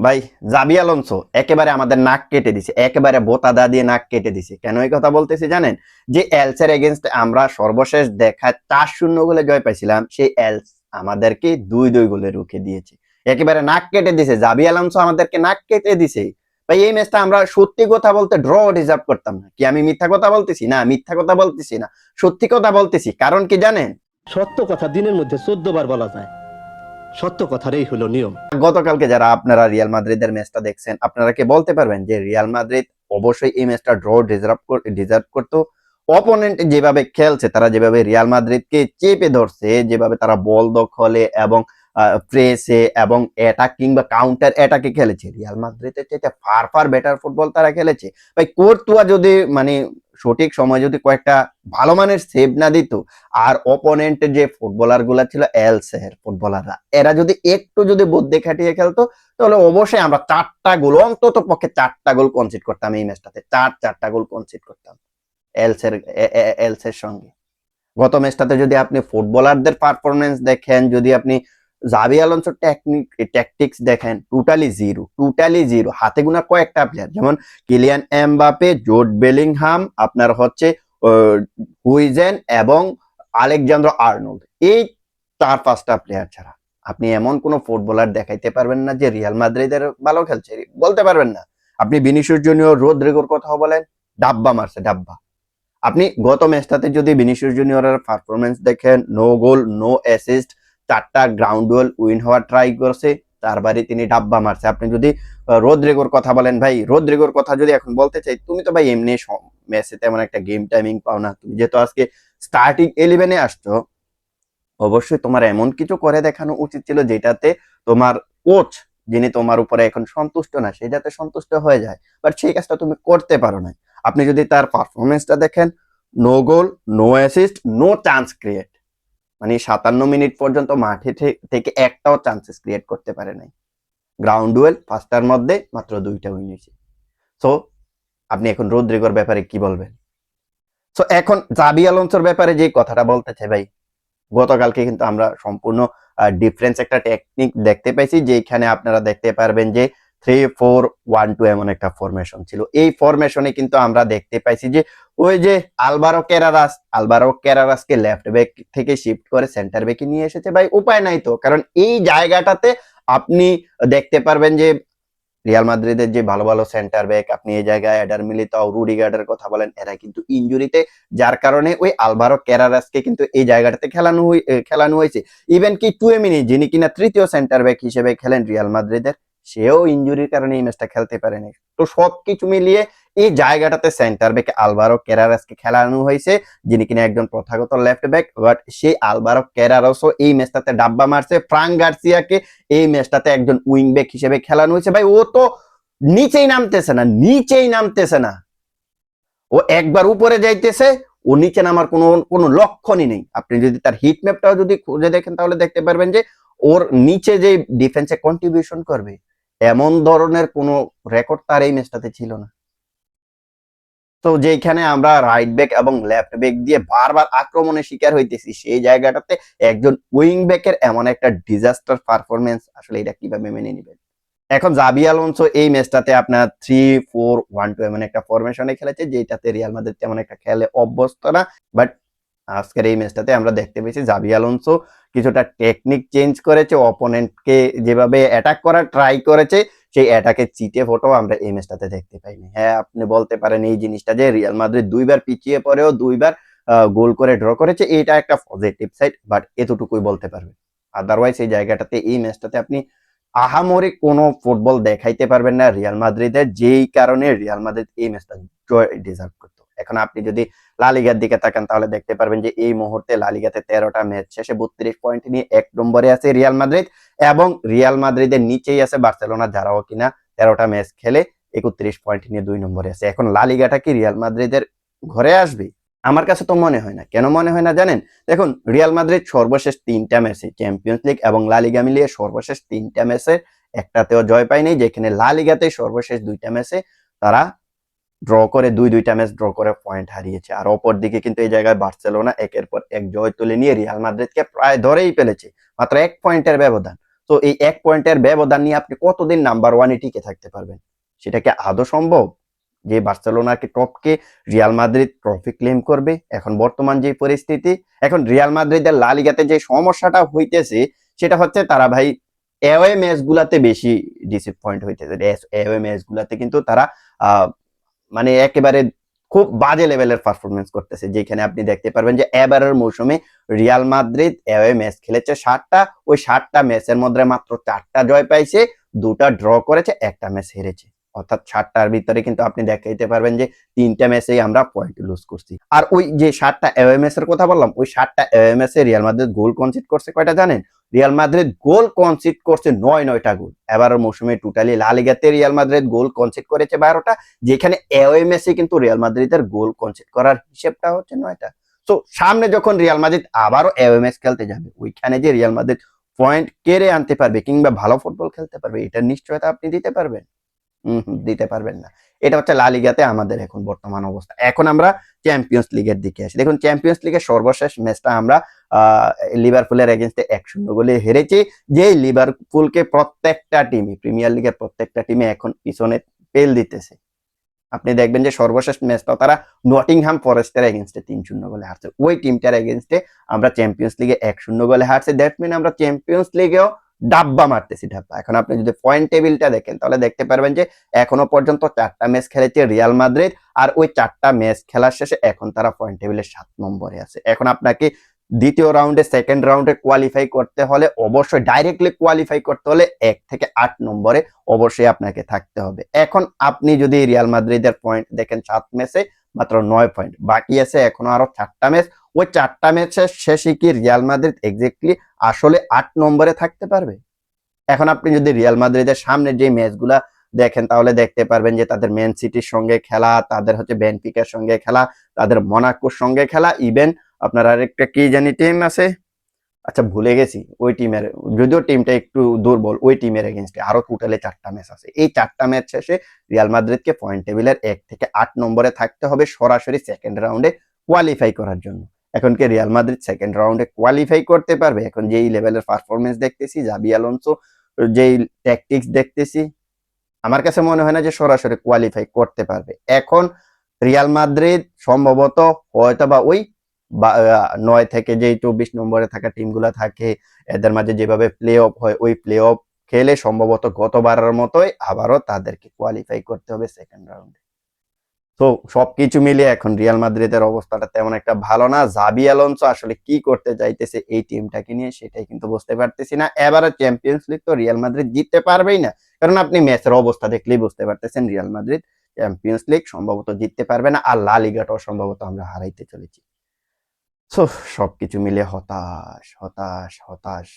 ভাই, Xabi Alonso একেবারে আমাদের নাক কেটে দিছে, একেবারে বোতা দা দিয়ে নাক কেটে দিছে। কেন এই কথা বলতেছি জানেন? যে এলসের এগেনস্ট আমরা সর্বশেষ দেখা 4-0 গোলে জয় পাইছিলাম, সেই এলস আমাদেরকে 2-2 গোলে রুখে দিয়েছে। একেবারে নাক কেটে দিছে, জাবি আলোনসো আমাদেরকে নাক কেটে দিছে। ভাই, এই ম্যাচটা আমরা সত্যি কথা বলতে ড্র ডিজার্ভ করতাম না। কি আমি মিথ্যা কথা বলতেছি? না, মিথ্যা কথা বলতেছি না, সত্যি কথা বলতেছি। কারণ কি জানেন? সত্য কথা দিনের মধ্যে 14 বার বলা যায়। সত্য কথার এই হলো নিয়ম। গতকালকে যারা আপনারা রিয়াল মাদ্রিদের ম্যাচটা দেখছেন, আপনারা কি বলতে পারবেন যে রিয়াল মাদ্রিদ অবশ্যই এই ম্যাচটা ড্র ডিজার্ভ করতো? অপোনেন্ট যেভাবে খেলছে, তারা যেভাবে রিয়াল মাদ্রিদকে চেপে ধরছে, যেভাবে তারা বল দখলে এবং প্রেসে এবং অ্যাটাক কিংবা কাউন্টার অ্যাটাকে খেলেছে, রিয়াল মাদ্রিদের চাইতে ফার ফার বেটার ফুটবল তারা খেলেছে। ভাই, কোর্তুয়া যদি মানে সঠিক সময় যদি কয়েকটা ভালো মানের সেভ না দিত, আর অপোনেন্টের যে ফুটবলার গুলা ছিল এলসের ফুটবলাররা, এরা যদি একটু যদি বুদ্ধি খাটিয়ে খেলতো, তাহলে অবশ্যই আমরা 4টা গোল, অন্তত পক্ষে 4টা গোল কনসিড করতাম এই ম্যাচটাতে। 4টা গোল কনসিড করতাম এলসের এলসের সঙ্গে। গত ম্যাচটাতে যদি আপনি ফুটবলারদের পারফরমেন্স দেখেন, যদি আপনি জাবি আলোনসোর ট্যাকটিক্স দেখেন, টোটালি জিরো। হাতে গোনা কয়েকটা প্লেয়ার, যেমন কিলিয়ান এমবাপে, জুড বেলিংহাম, আপনার হচ্ছে হুইজেন এবং আলেকজান্দ্রো আর্নল্ড, এই 4-5টা প্লেয়ার ছাড়া আপনি এমন কোন ফুটবলার দেখাইতে পারবেন না যে রিয়াল মাদ্রিদের ভালো খেলছে, বলতে পারবেন না। আপনি ভিনিসিয়াস জুনিয়র, রদ্রিগোর কথা বলেন, ডাব্বা মারছে, ডাব্বা। আপনি গত ম্যাচটাতে যদি ভিনিসিয়াস জুনিয়রের পারফরমেন্স দেখেন, নো গোল, নো অ্যাসিস্ট, 4টা গ্রাউন্ড ডুয়েল উইন হওয়ার ট্রাই করছে, 4বারই তিনি ডাব্বা মারছে। আপনি যদি রদ্রিগোর কথা বলেন, ভাই রদ্রিগোর কথা যদি এখন বলতে চাই, তুমি তো ভাই এমনি ম্যাচে তেমন একটা গেম টাইমিং পাও না। তুমি যেহেতু আজকে স্টার্টিং 11-এ আসছো, অবশ্যই তোমার এমন কিছু করে দেখানো উচিত ছিল যেটাতে তোমার কোচ, যিনি তোমার উপরে এখন সন্তুষ্ট না, সে যাতে সন্তুষ্ট হয়ে যায়। বাট সেই কাজটা তুমি করতে পারো না। আপনি যদি তার পারফরমেন্সটা দেখেন, no goal, no assist, no chance create. মানে 57 মিনিট পর্যন্ত মাঠে থেকে একটাও চান্সেস ক্রিয়েট করতে পারে নাই। গ্রাউন্ড ডুয়েল 5টার মধ্যে মাত্র 2টা উইন হয়েছে। সো আপনি এখন রদ্রিগোর ব্যাপারে কি বলবেন? সো এখন জাবি আলোনসোর ব্যাপারে যে কথাটা বলতে চাই ভাই, গতকালকে কিন্তু আমরা সম্পূর্ণ ডিফারেন্স একটা টেকনিক দেখতে পাইছি, যেখানে আপনারা দেখতে পারবেন যে 3-4-1-2 এমন একটা ফরমেশন ছিল। এই ফরমেশনে কিন্তু আমরা দেখতে পাইছি যে ওই যে আলভারো ক্যারারাসকে লেফট ব্যাক থেকে শিফট করে সেন্টার ব্যাকে নিয়ে এসেছে। ভাই, উপায় নাই তো, কারণ এই জায়গাটাতে আপনি দেখতে পারবেন যে রিয়াল মাদ্রিদের যে ভালো ভালো সেন্টার ব্যাক, আপনি এই জায়গায় এডার মিলিতাও, রুডিগার্ডের কথা বলেন, এরা কিন্তু ইনজুরিতে, যার কারণে ওই আলভারো ক্যারারাসকে কিন্তু এই জায়গাটাতে খেলানো হয়েছে। ইভেন কি টুয়েমিনি, যিনি কিনা তৃতীয় সেন্টার ব্যাক হিসেবে খেলেন রিয়াল মাদ্রিদের, সেও ইনজুরির কারণে এই ম্যাচটা খেলতে পারেনি। তো সবকিছু মিলিয়ে এই জায়গাটাতে সেন্টার ব্যাক আলভারো ক্যারারাসকে খেলানো হয়েছে, যিনি কিনা একজন প্রথাগত লেফট ব্যাক। বাট সেই আলভারো ক্যারারাসও এই ম্যাচটাতে ডাব্বা মারছে। ফ্রাঙ্ক গার্সিয়াকে এই ম্যাচটাতে একজন উইং ব্যাক হিসেবে খেলানো হয়েছে। ভাই, ও তো নিচেই নামতেছে না। ও একবার উপরে যাইতেছে, ও নিচে নামার কোনো লক্ষণই নেই। আপনি যদি তার হিট ম্যাপটাও যদি খুঁজে দেখেন, তাহলে দেখতে পারবেন যে ওর নিচে যে ডিফেন্সে কন্ট্রিবিউশন করবে, এমন ধরনের কোনো রেকর্ড তার এই ম্যাচটাতে ছিল না। তো যেখানে আমরা রাইট ব্যাক এবং লেফট ব্যাক দিয়ে বারবার আক্রমণের শিকার হইতেছি, সেই জায়গাটাতে একজন উইং ব্যাকের এমন একটা ডিজাস্টার পারফরমেন্স, আসলে এটা কিভাবে মেনে নিবেন? এখন জাবি আলোনসো এই ম্যাচটাতে আপনার 3-4-1-2 এমন একটা ফরমেশনে খেলেছে, যেটাতে রিয়াল মাদ্রিদ তেমন একটা খেলে অভ্যস্ত না। বাট আজকের এই ম্যাচটাতে আমরা দেখতে পেয়েছি জাবি আলোনসো কিছুটা টেকনিক চেঞ্জ করেছে, অপোনেন্টকে যেভাবে অ্যাটাক করার ট্রাই করেছে, সেই অ্যাটাকে চিটে ফটো আমরা এই ম্যাচটাতে দেখতে পাইনি। হ্যাঁ, আপনি বলতে পারেন এই জিনিসটা যে রিয়াল মাদ্রিদ 2বার পিছিয়ে পড়েও 2বার গোল করে ড্র করেছে, এটা একটা পজিটিভ সাইড। বাট এতটুকুই বলতে পারবে। আদারওয়াইজ এই জায়গাটাতে, এই ম্যাচটাতে আপনি আহামরি কোনো ফুটবল দেখাইতে পারবেন না রিয়াল মাদ্রিদের, যেই কারণে রিয়াল মাদ্রিদ এই ম্যাচটা জয় ডিজার্ভ করতো। এখন আপনি যদি লা লিগার দিকে তাকান, তাহলে দেখতে পারবেন যে এই মুহূর্তে লা লিগাতে 13টা ম্যাচ শেষে 32 পয়েন্ট নিয়ে 1 নম্বরে আছে রিয়াল মাদ্রিদ, এবং রিয়াল মাদ্রিদের নিচেই আছে বার্সেলোনা, যারাও কিনা 13টা ম্যাচ খেলে 31 পয়েন্ট নিয়ে 2 নম্বরে আছে। এখন লা লিগাটা কি রিয়াল মাদ্রিদের ঘরে আসবে? আমার কাছে তো মনে হয় না। কেন মনে হয় না জানেন? দেখুন, রিয়াল মাদ্রিদ সর্বশেষ 3টা ম্যাচে, চ্যাম্পিয়ন্স লিগ এবং লা লিগা মিলিয়ে সর্বশেষ 3টা ম্যাচে একটাতেও জয় পায়নি, যেখানে লা লিগাতে সর্বশেষ 2টা ম্যাচে তারা দুইটা ম্যাচ ড্র করে পয়েন্ট হারিয়েছে। আর অপর দিকে কিন্তু এই জায়গায় বার্সেলোনা একের পর এক জয় তুলে নিয়ে রিয়াল মাদ্রিদকে প্রায় ধরেই ফেলেছে, মাত্র 1 পয়েন্টের ব্যবধান। তো এই 1 পয়েন্টের ব্যবধান নিয়ে আপনি কতদিন নাম্বার ওয়ানে টিকে থাকতে পারবেন? সেটা কি আদৌ সম্ভব? যে বার্সেলোনাকে টপকে রিয়াল মাদ্রিদ ট্রফি ক্লেম করবে? এখন বর্তমান যে পরিস্থিতি, এখন রিয়াল মাদ্রিদের লা লিগাতে যে সমস্যাটা হইতেছে সেটা হচ্ছে তারা ভাই অ্যাওয়ে ম্যাচ গুলাতে বেশি ডিসঅ্যাপয়েন্ট হইতেছে। অ্যাওয়ে ম্যাচ গুলাতে কিন্তু তারা আহ, মানে একেবারে খুব বাজে লেভেলের পারফরমেন্স করতেছে, যেখানে আপনি দেখতে পারবেন যে এবারের মৌসুমে রিয়াল মাদ্রিদ অ্যাওয়ে ম্যাচ খেলেছে 7টা, ওই 7টা ম্যাচের মধ্যে মাত্র 4টা জয় পাইছে, 2টা ড্র করেছে, একটা ম্যাচ হেরেছে। অর্থাৎ 7টার ভিতরে কিন্তু আপনি দেখাইতে পারবেন যে 3টা ম্যাচেই আমরা পয়েন্ট লুজ করছি। আর ওই যে 7টা অ্যাওয়ে ম্যাচের কথা বললাম, ওই 7টা অ্যাওয়ে ম্যাচে রিয়াল মাদ্রিদ গোল কনসিড করছে কয়টা জানেন? রিয়াল মাদ্রিদ গোল কনসিড করছে 9টা গোল। এবারের মৌসুমে টোটালি লা লিগাতে রিয়াল মাদ্রিদ গোল কনসিড করেছে 12টা, যেখানে অ্যাওয়ে ম্যাচে কিন্তু রিয়াল মাদ্রিদের গোল কনসিড করার হিসেবটা হচ্ছে 9টা। তো সামনে যখন রিয়াল মাদ্রিদ আবারও অ্যাওয়ে ম্যাচ খেলতে যাবে, ওইখানে যে রিয়াল মাদ্রিদ পয়েন্ট কেড়ে আনতে পারবে কিংবা ভালো ফুটবল খেলতে পারবে, এটার নিশ্চয়তা আপনি দিতে পারবেন? দিতে পারবেন না। এটা হচ্ছে লা লিগাতে আমাদের এখন বর্তমান অবস্থা। এখন আমরা চ্যাম্পিয়ন্স লিগের দিকে আসি। দেখুন চ্যাম্পিয়ন্স লিগের সর্বশেষ ম্যাচটা আমরা লিভারপুলের এগেইনস্টে 1-0 গোলে হেরেছি। যে লিভারপুলকে প্রত্যেকটা টিমই, প্রিমিয়ার লিগের প্রত্যেকটা টিমে এখন পিছনে পেল দিতেছে। আপনি দেখবেন যে সর্বশেষ ম্যাচটা তারা নটিংহাম ফরেস্টের এগেইনস্টে 3-0 গোলে হারছে। ওই টিমটার এগেইনস্টে আমরা চ্যাম্পিয়ন্স লিগে 1-0 গোলে হারছি। দ্যাট মিন আমরা চ্যাম্পিয়ন্স লিগেও ডাব্বা মারতেছি, ডাব্বা। এখন আপনি যদি পয়েন্ট টেবিলটা দেখেন তাহলে দেখতে পারবেন যে এখনো পর্যন্ত 4টা ম্যাচ খেলেছে রিয়াল মাদ্রিদ, আর ওই 4টা ম্যাচ খেলার শেষে এখন তারা পয়েন্ট টেবিলে 7 নম্বরে আছে। এখন আপনাকে দ্বিতীয় রাউন্ডে, সেকেন্ড রাউন্ডে কোয়ালিফাই করতে হলে, অবশ্যই ডাইরেক্টলি কোয়ালিফাই করতে হলে 1 থেকে 8 নম্বরে অবশ্যই আপনাকে থাকতে হবে। এখন আপনি যদি রিয়াল মাদ্রিদের পয়েন্ট দেখেন, 7 ম্যাচে মাত্র 9 পয়েন্ট, বাকি আছে এখনো আরো 4টা ম্যাচ। ওই 4টা ম্যাচের শেষে কি রিয়াল মাদ্রিদ এক্স্যাক্টলি আসলে 8 নম্বরে থাকতে পারবে? এখন আপনি যদি রিয়াল মাদ্রিদের সামনে যে ম্যাচগুলা দেখেন তাহলে দেখতে পারবেন যে তাদের ম্যান সিটির সঙ্গে খেলা, তাদের হচ্ছে বেনফিকার সঙ্গে খেলা, তাদের মোনাকোর সঙ্গে খেলা, ইভেন আপনার আরেকটা কি জানি টিম আছে, আচ্ছা ভুলে গেছি ওই টিমের, যদিও টিমটা একটু দুর্বল, ওই টিমের এগেইনস্টে আরো টোটালি 4টা ম্যাচ আছে। এই 4টা ম্যাচ শেষে রিয়াল মাদ্রিদকে পয়েন্ট টেবিলের 1 থেকে 8 নম্বরে থাকতে হবে সরাসরি সেকেন্ড রাউন্ডে কোয়ালিফাই করার জন্য। এখন কি রিয়াল মাদ্রিদ সেকেন্ড রাউন্ডে কোয়ালিফাই করতে পারবে? এখন যেই লেভেলের পারফরমেন্স দেখতেছি, জাবি আলোনসো যেই ট্যাকটিক্স দেখতেছি, আমার কাছে মনে হয় না যে সরাসরি কোয়ালিফাই করতে পারবে। এখন রিয়াল মাদ্রিদ সম্ভবত হয়তো বা ওই 9 থেকে যেই 24 নম্বরে থাকা টিমগুলো থাকে, এদের মাঝে যেভাবে প্লে অফ হয়, ওই প্লে অফ খেলে সম্ভবত গতবারের মতোই আবারও তাদেরকে কোয়ালিফাই করতে হবে সেকেন্ড রাউন্ডে। তো সবকিছু মিলিয়ে এখন রিয়াল মাদ্রিদের অবস্থাটা তেমন একটা ভালো না। জাবি আলোনসো আসলে কি করতে চাইতেছে এই টিমটাকে নিয়ে সেটাই কিন্তু বুঝতে পারতেছি না। এবারে চ্যাম্পিয়ন্স লিগ তো রিয়াল মাদ্রিদ জিততে পারবেই না, কারণ আপনি ম্যাচের অবস্থা দেখলেই বুঝতে পারতেছেন রিয়াল মাদ্রিদ চ্যাম্পিয়ন্স লিগ সম্ভবত জিততে পারবে না, আর লা লিগাটাও সম্ভবত আমরা হারাইতে চলেছি। সো সবকিছু মিলে হতাশ হতাশ হতাশ